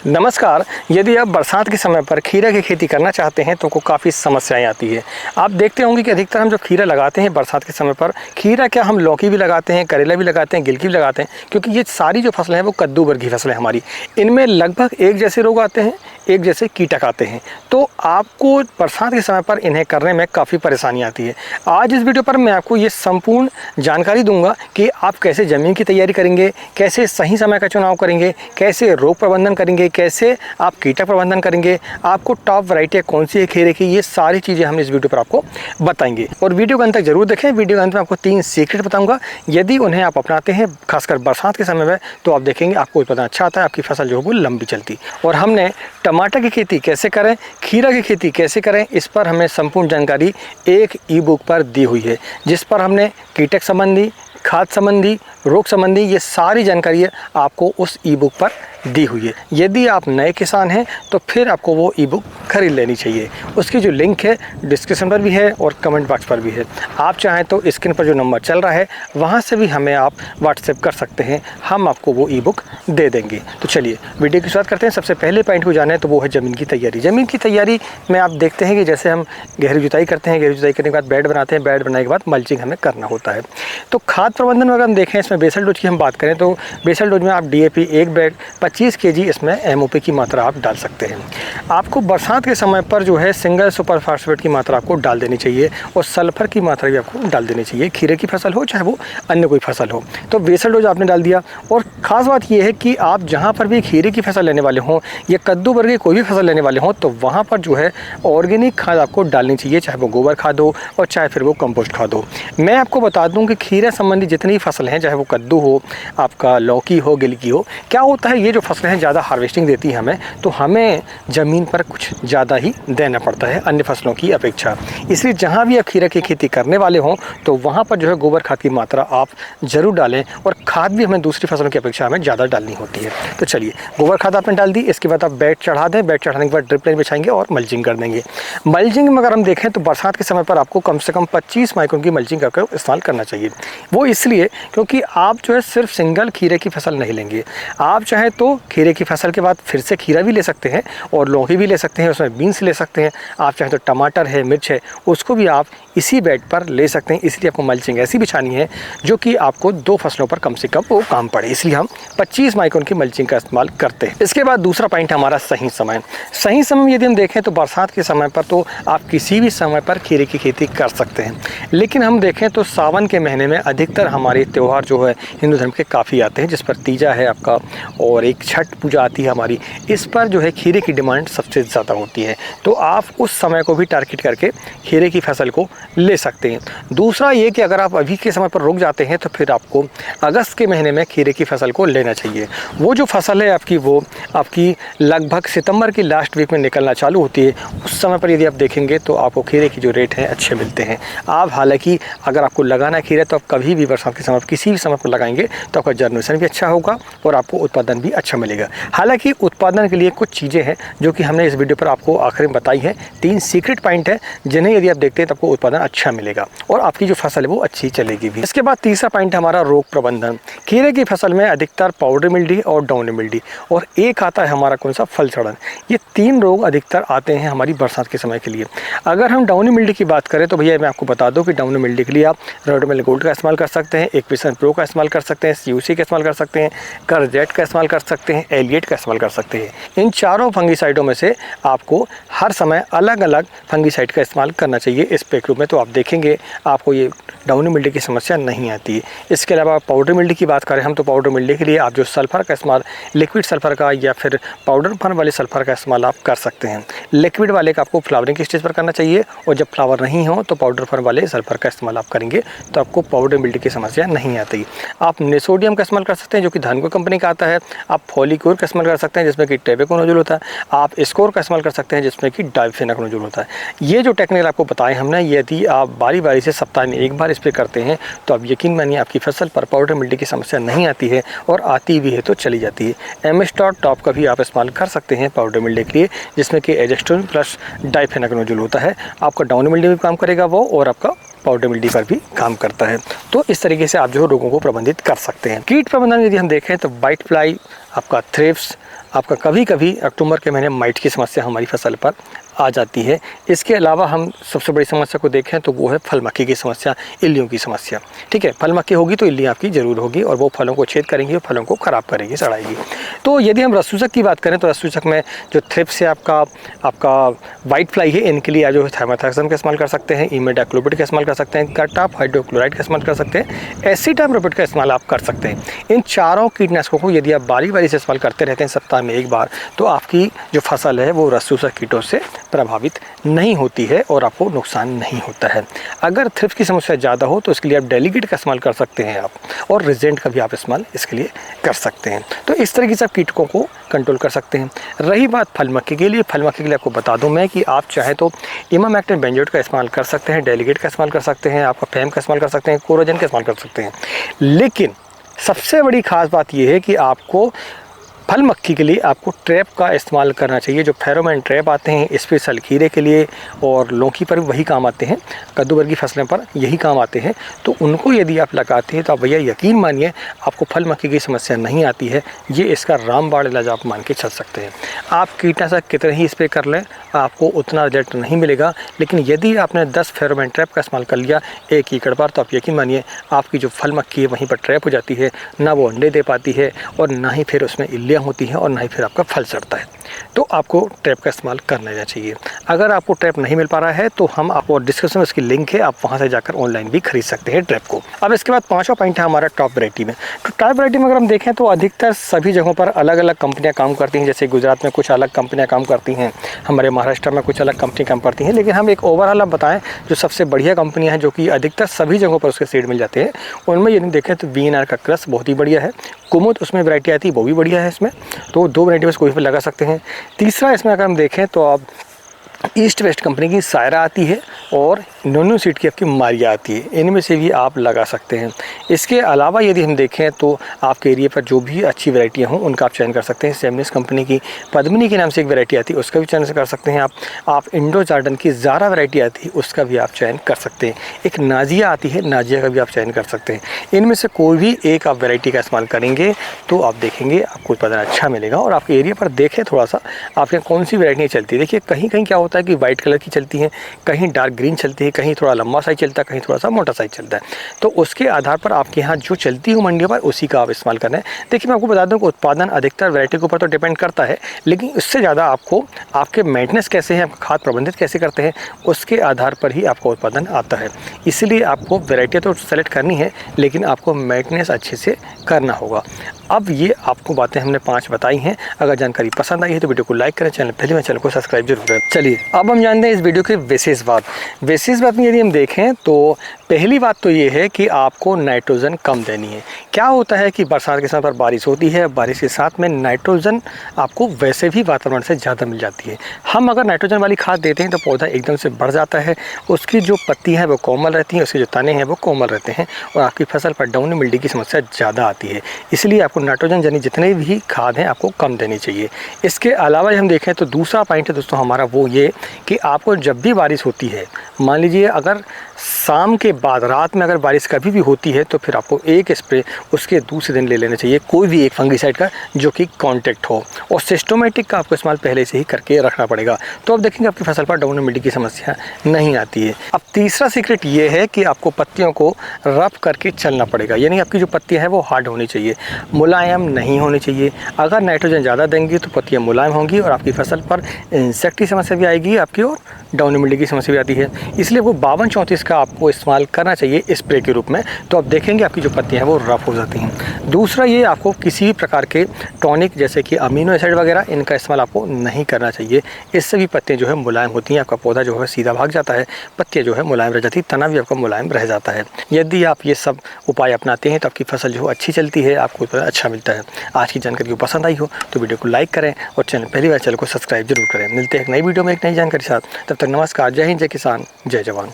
नमस्कार। यदि आप बरसात के समय पर खीरा की खेती करना चाहते हैं तो को काफ़ी समस्याएं आती है। आप देखते होंगे कि अधिकतर हम जो खीरा लगाते हैं बरसात के समय पर, खीरा क्या हम लौकी भी लगाते हैं, करेला भी लगाते हैं, गिलकी भी लगाते हैं, क्योंकि ये सारी जो फसलें हैं वो कद्दू वर्ग की फसलें हमारी। इनमें लगभग एक जैसे रोग आते हैं, एक जैसे कीटक आते हैं, तो आपको बरसात के समय पर इन्हें करने में काफ़ी परेशानी आती है। आज इस वीडियो पर मैं आपको ये संपूर्ण जानकारी दूंगा कि आप कैसे ज़मीन की तैयारी करेंगे, कैसे सही समय का चुनाव करेंगे, कैसे रोग प्रबंधन करेंगे, कैसे आप कीटक प्रबंधन करेंगे, आपको टॉप वैरायटी कौन सी है खीरे की, ये सारी चीज़ें हम इस वीडियो पर आपको बताएंगे। और वीडियो के अंत तक जरूर देखें। वीडियो के अंत में आपको 3 सीक्रेट बताऊंगा, यदि उन्हें आप अपनाते हैं खासकर बरसात के समय में तो आप देखेंगे आपको उत्पादन अच्छा आता है, आपकी फसल जो है वो लंबी चलती। और हमने टमाटर की खेती कैसे करें, खीरा की खेती कैसे करें, इस पर हमें संपूर्ण जानकारी एक ई बुक पर दी हुई है, जिस पर हमने कीटक संबंधी, खाद संबंधी, रोग संबंधी ये सारी जानकारी आपको उस ई बुक पर दी हुई है। यदि आप नए किसान हैं तो फिर आपको वो ई बुक खरीद लेनी चाहिए। उसकी जो लिंक है डिस्क्रिप्शन पर भी है और कमेंट बॉक्स पर भी है। आप चाहें तो स्क्रीन पर जो नंबर चल रहा है वहाँ से भी हमें आप व्हाट्सएप कर सकते हैं, हम आपको वो ई बुक दे देंगे। तो चलिए वीडियो की शुरुआत करते हैं। सबसे पहले पॉइंट को जाना है तो वो है ज़मीन की तैयारी। ज़मीन की तैयारी में आप देखते हैं कि जैसे हम गहरी जुताई करते हैं, गहरी जुताई करने के बाद बेड बनाते हैं, बेड बनाने के बाद मल्चिंग हमें करना होता है। तो खाद प्रबंधन में अगर हम देखें, इसमें बेसल डोज की हम बात करें तो बेसल डोज में आप DAP एक बैग 25 kg इसमें MOP की मात्रा आप डाल सकते हैं। आपको बरसात के समय पर जो है सिंगल सुपर फास्फेट की मात्रा आपको डाल देनी चाहिए और सल्फर की मात्रा भी आपको डाल देनी चाहिए, खीरे की फसल हो चाहे वो अन्य कोई फसल हो। तो बेसल डोज आपने डाल दिया। और ख़ास बात यह है कि आप जहाँ पर भी खीरे की फसल लेने वाले हों या कद्दू वर्ग की कोई भी फसल लेने वाले हों तो वहाँ पर जो है ऑर्गेनिक खाद आपको डालनी चाहिए, चाहे वो गोबर खाद हो और चाहे फिर वो कंपोस्ट खाद हो। मैं आपको बता दूँ कि खीरा संबंधी जितनी फसल हैं, चाहे वो कद्दू हो, आपका लौकी हो, गिलकी हो, क्या होता है ये जो फसलें हैं ज़्यादा हार्वेस्टिंग देती है हमें, तो हमें ज़मीन पर कुछ ज़्यादा ही देना पड़ता है अन्य फसलों की अपेक्षा। इसलिए जहाँ भी आप खीरा की खेती करने वाले हों तो वहाँ पर जो है गोबर खाद की मात्रा आप ज़रूर डालें और खाद भी हमें दूसरी फसलों की अपेक्षा हमें ज़्यादा डालनी होती है। तो चलिए गोबर खाद आपने डाल दी, इसके बाद आप बेड चढ़ा दें, बेड चढ़ाने के बाद ड्रिप लाइन बिछाएंगे और मल्चिंग कर देंगे। मल्चिंग में अगर हम देखें तो बरसात के समय पर आपको कम से कम 25 माइक्रोन की मल्चिंग करके इस्तेमाल करना चाहिए। वो इसलिए क्योंकि आप जो है सिर्फ सिंगल खीरे की फसल नहीं लेंगे, आप चाहे तो खीरे की फसल के बाद फिर से खीरा भी ले सकते हैं और लौकी भी ले सकते हैं, उसमें बीन्स ले सकते हैं, आप चाहे तो टमाटर है, मिर्च है, उसको भी आप इसी बेड पर ले सकते हैं। इसलिए आपको मल्चिंग ऐसी बिछानी है जो कि आपको 2 फसलों पर कम से कम वो काम पड़े, इसलिए हम 25 माइक्रोन की मल्चिंग का इस्तेमाल करते हैं। इसके बाद दूसरा पॉइंट हमारा सही समय। सही समय यदि हम देखें तो बरसात के समय पर तो आप किसी भी समय पर खीरे की खेती कर सकते हैं, लेकिन हम देखें तो सावन के महीने में अधिकतर हमारे त्यौहार जो है हिंदू धर्म के काफ़ी आते हैं, जिस पर तीजा है आपका और एक छठ पूजा आती है हमारी, इस पर जो है खीरे की डिमांड सबसे ज़्यादा होती है। तो आप उस समय को भी टारगेट करके खीरे की फसल को ले सकते हैं। दूसरा ये कि अगर आप अभी के समय पर रुक जाते हैं तो फिर आपको अगस्त के महीने में खीरे की फसल को लेना चाहिए। वो जो फसल है आपकी वो आपकी लगभग सितंबर की लास्ट वीक में निकलना चालू होती है। उस समय पर यदि आप देखेंगे तो आपको खीरे की जो रेट हैं अच्छे मिलते हैं। आप हालांकि अगर आपको लगाना है खीरे तो आप कभी भी बरसात के समय किसी भी समय पर लगाएंगे तो आपका जर्मिनेशन भी अच्छा होगा और आपको उत्पादन भी अच्छा मिलेगा। हालांकि उत्पादन के लिए कुछ चीज़ें हैं जो कि हमने इस वीडियो पर आपको आखिर में बताई है। 3 सीक्रेट पॉइंट है जिन्हें यदि आप देखते हैं तो आपको उत्पादन अच्छा मिलेगा और आपकी जो फसल है वो अच्छी चलेगी भी। इसके बाद तीसरा पॉइंट हमारा रोग प्रबंधन। खीरे की फसल में अधिकतर पाउडर मिल्डी और डाउनी मिल्डी और एक आता है हमारा कौन सा, फल सड़न। ये 3 रोग अधिकतर आते हैं हमारी बरसात के समय के लिए। अगर हम डाउनी मिल्डी की बात करें तो भैया मैं आपको बता दूं कि डाउनी मिल्डी के लिए आप रेडोमिल गोल्ड का इस्तेमाल कर सकते हैं, एक्विसन प्रो का इस्तेमाल कर सकते हैं, CUC का इस्तेमाल कर सकते हैं, करजेट का इस्तेमाल कर सकते हैं, एलिएट का इस्तेमाल कर सकते हैं। इन चारों फंगीसाइडों में से आपको हर समय अलग अलग फंगीसाइड का इस्तेमाल करना चाहिए इस पैक रूप में, तो आप देखेंगे आपको ये डाउनी मिल्डी की समस्या नहीं आती है। इसके अलावा पाउडर मिल्डी की बात करें हम तो पाउडर मिल्डी के लिए आप जो सल्फर का इस्तेमाल, लिक्विड सल्फर का या फिर पाउडर फॉर्म वाले सल्फर का इस्तेमाल आप कर सकते हैं। लिक्विड वाले का आपको फ्लावरिंग की स्टेज पर करना चाहिए और जब फ्लावर नहीं हो तो पाउडर फॉर्म वाले सल्फर का इस्तेमाल आप करेंगे तो आपको पाउडर मिल्डी की समस्या नहीं आती। आप नेसोडियम का इस्तेमाल कर सकते हैं जो कि धानको कंपनी का आता है। आप फॉलिक्योर का इस्तेमाल कर सकते हैं जिसमें कि टेबेको नोजल होता है। आप स्कोर का इस्तेमाल कर सकते हैं जिसमें कि डाइफेनक नोजल होता है। ये जो टेक्निक आपको बताएं हमने, यदि आप बारी बारी से सप्ताह में एक बार स्प्रे करते हैं तो आप यकीन मानिए आपकी फसल पर पाउडर मिल्डी की समस्या नहीं आती है और आती भी है तो चली जाती है। MS टॉप का भी आप इस्तेमाल कर सकते हैं पाउडर मिल्डी के लिए, जिसमें कि एजेस्टोन प्लस डाइफेनक नोजल होता है। आपका डाउनी मिल्डी भी काम करेगा वो और आपका पाउडर मिल्डी पर भी काम करता है। तो इस तरीके से आप जो रोगों को प्रबंधित कर सकते हैं। कीट प्रबंधन यदि हम देखें तो वाइट फ्लाई, आपका थ्रिप्स, आपका कभी कभी अक्टूबर के महीने माइट की समस्या हमारी फसल पर आ जाती है। इसके अलावा हम सबसे बड़ी समस्या को देखें तो वो है फल मक्खी की समस्या, इल्लियों की समस्या। ठीक है, फल मक्खी होगी तो इल्लियाँ आपकी ज़रूर होगी और वो फलों को छेद करेंगी और फलों को ख़राब करेंगी, सड़ाएगी। तो यदि हम रसचूसक की बात करें तो रसचूसक में जो थ्रिप्स है, आपका वाइट फ्लाई है, इनके लिए जो है थाइमेथाक्सम का इस्तेमाल कर सकते हैं, इमिडाक्लोपिड का इस्तेमाल कर सकते हैं, कार्टाप हाइड्रोक्लोराइड का इस्तेमाल कर सकते हैं, एसिटामिप्रिड का इस्तेमाल आप कर सकते हैं। इन चारों कीटनाशकों को यदि आप बारी बारी से इस्तेमाल करते रहते हैं सप्ताह में एक बार, तो आपकी जो फसल है वो रसचूसक कीटों से प्रभावित नहीं होती है और आपको नुकसान नहीं होता है। अगर थ्रिप्स की समस्या ज़्यादा हो तो इसके लिए आप डेलीगेट का इस्तेमाल कर सकते हैं आप, और रिजेंट का भी आप इस्तेमाल इसके लिए कर सकते हैं। तो इस तरीके से आप कीटकों को कंट्रोल कर सकते हैं। रही बात फल मक्खी के लिए, फल मक्खी के लिए आपको बता दूं मैं कि आप चाहें तो इमामेक्टिन बेंजोएट का इस्तेमाल कर सकते हैं, डेलीगेट का इस्तेमाल कर सकते हैं, आपका फैम का इस्तेमाल कर सकते हैं, कोरोजन का इस्तेमाल कर सकते हैं। लेकिन सबसे बड़ी खास बात यह है कि आपको फल मक्खी के लिए आपको ट्रैप का इस्तेमाल करना चाहिए। जो फेरोमोन ट्रैप आते हैं स्पेशल खीरे के लिए और लौकी पर भी वही काम आते हैं, कद्दू वर्गी फसलों पर यही काम आते हैं, तो उनको यदि आप लगाते हैं तो आप भैया यकीन मानिए आपको फल मक्खी की समस्या नहीं आती है। ये इसका रामबाण इलाज आप मान के चल सकते हैं। आप कीटनाशक कितने ही स्प्रे कर लें आपको उतना रिजल्ट नहीं मिलेगा, लेकिन यदि आपने 10 फेरोमोन ट्रैप का इस्तेमाल कर लिया 1 एकड़ पर, तो आप यकीन मानिए आपकी जो फल मक्खी है वहीं पर ट्रैप हो जाती है, ना वो अंडे दे पाती है और ना ही फिर उसमें इल्लियाँ होती हैं और ना ही फिर आपका फल चढ़ता है। तो आपको ट्रैप का इस्तेमाल करना चाहिए। अगर आपको ट्रैप नहीं मिल पा रहा है तो हम आपको डिस्क्रिप्शन में इसकी लिंक है, आप वहां से जाकर ऑनलाइन भी खरीद सकते हैं ट्रैप को। अब इसके बाद 5वां पॉइंट है हमारा टॉप वैरायटी में। तो टॉप वैरायटी में अगर हम देखें तो अधिकतर सभी जगहों पर अलग अलग कंपनियां काम करती हैं। जैसे गुजरात में कुछ अलग कंपनियां काम करती हैं, हमारे महाराष्ट्र में कुछ अलग कंपनी काम करती हैं, लेकिन हम एक ओवरऑल आप बताएं जो सबसे बढ़िया कंपनियां हैं जो कि अधिकतर सभी जगहों पर उसके सीड मिल जाते हैं, उनमें यदि देखें तो VNR का क्रस बहुत ही बढ़िया है, कुमुद उसमें वैरायटी आती है वो भी बढ़िया है इसमें, तो 2 वैरायटी में कोई भी लगा सकते हैं। तीसरा इसमें अगर हम देखें तो आप ईस्ट वेस्ट कंपनी की सायरा आती है और नोनो सीड की आपकी मारिया आती है, इनमें से भी आप लगा सकते हैं। इसके अलावा यदि हम देखें तो आपके एरिया पर जो भी अच्छी वैरायटियाँ हों उनका आप चयन कर सकते हैं। सेमनिस कंपनी की पद्मिनी के नाम से एक वैरायटी आती है उसका भी चयन कर सकते हैं आप इंडो जार्डन की ज़ारा वैरायटी आती है उसका भी आप चयन कर सकते हैं। एक नाजिया आती है, नाजिया का भी आप चयन कर सकते हैं। इनमें से कोई भी एक आप वैरायटी का इस्तेमाल करेंगे तो आप देखेंगे आपको उत्पादन अच्छा मिलेगा। और आपके एरिया पर देखें थोड़ा सा आपके कौन सी वैरायटी चलती है। देखिए कहीं कहीं क्या होता है कि वाइट कलर की चलती हैं, कहीं डार्क ग्रीन चलती है, कहीं थोड़ा लंबा साइज चलता है, कहीं थोड़ा सा मोटा साइज चलता है। तो उसके आधार पर आपके यहाँ जो चलती हो मंडियों पर उसी का आप इस्तेमाल करना है। देखिए मैं आपको बता दूं कि उत्पादन अधिकतर वैरायटी के ऊपर तो डिपेंड करता है, लेकिन इससे ज़्यादा आपको आपके मेंटेनेंस कैसे हैं, खाद प्रबंधित कैसे करते हैं, उसके आधार पर ही आपका उत्पादन आता है। इसलिए आपको वैरायटी तो सेलेक्ट करनी है, लेकिन आपको मेंटेनेंस अच्छे से करना होगा। अब ये आपको बातें हमने 5 बताई हैं। अगर जानकारी पसंद आई है तो वीडियो को लाइक करें, चैनल को सब्सक्राइब जरूर करें। चलिए अब हम जानते हैं इस वीडियो की विशेष बात में यदि हम देखें तो पहली बात तो ये है कि आपको नाइट्रोजन कम देनी है। क्या होता है कि बरसात के समय पर बारिश होती है, बारिश के साथ में नाइट्रोजन आपको वैसे भी वातावरण से ज़्यादा मिल जाती है। हम अगर नाइट्रोजन वाली खाद देते हैं तो पौधा एकदम से बढ़ जाता है, उसकी जो पत्ती हैं वो कोमल रहती हैं, उसके जो तने हैं वो कोमल रहते हैं और आपकी फसल पर डाउन मिल्डी की समस्या ज़्यादा आती है। इसलिए आपको नाइट्रोजन यानी जितने भी खाद हैं आपको कम देनी चाहिए। इसके अलावा हम देखें तो दूसरा पॉइंट है दोस्तों हमारा वो ये कि आपको जब भी बारिश होती है, मान लीजिए अगर शाम के बाद रात में अगर बारिश कभी भी होती है तो फिर आपको एक स्प्रे उसके दूसरे दिन ले लेना चाहिए, कोई भी एक फंगीसाइड का जो कि कॉन्टैक्ट हो, और सिस्टोमेटिक का आपको इस्तेमाल पहले से ही करके रखना पड़ेगा। तो अब देखेंगे आपकी फसल पर डाउन मिल्डी की समस्या नहीं आती है। अब तीसरा सीक्रेट ये है कि आपको पत्तियों को रफ करके चलना पड़ेगा, यानी आपकी जो पत्तियाँ हैं वो हार्ड होनी चाहिए, मुलायम नहीं होनी चाहिए। अगर नाइट्रोजन ज़्यादा देंगी तो पत्तियाँ मुलायम होंगी और आपकी फसल पर इंसेक्ट की समस्या भी आएगी आपकी और डाउन मिल्डी की समस्या भी आती है। इसलिए वो 52-34 का आपको इस्तेमाल करना चाहिए स्प्रे के रूप में, तो आप देखेंगे आपकी जो पत्तियां हैं वो रफ हो जाती हैं। दूसरा ये आपको किसी भी प्रकार के टॉनिक जैसे कि अमीनो एसिड वगैरह इनका इस्तेमाल आपको नहीं करना चाहिए। इससे भी पत्तियां जो है मुलायम होती हैं, आपका पौधा जो है सीधा भाग जाता है, पत्तियां जो है मुलायम रह जाती है, तना भी आपका मुलायम रह जाता है। यदि आप ये सब उपाय अपनाते हैं तो आपकी फसल जो अच्छी चलती है, आपको अच्छा मिलता है। आज की जानकारी को पसंद आई हो तो वीडियो को लाइक करें और पहली बार चैनल को सब्सक्राइब जरूर करें। मिलते हैं एक नई वीडियो में एक नई जानकारी के साथ, तब तक नमस्कार, जय हिंद, जय किसान, जय जवान।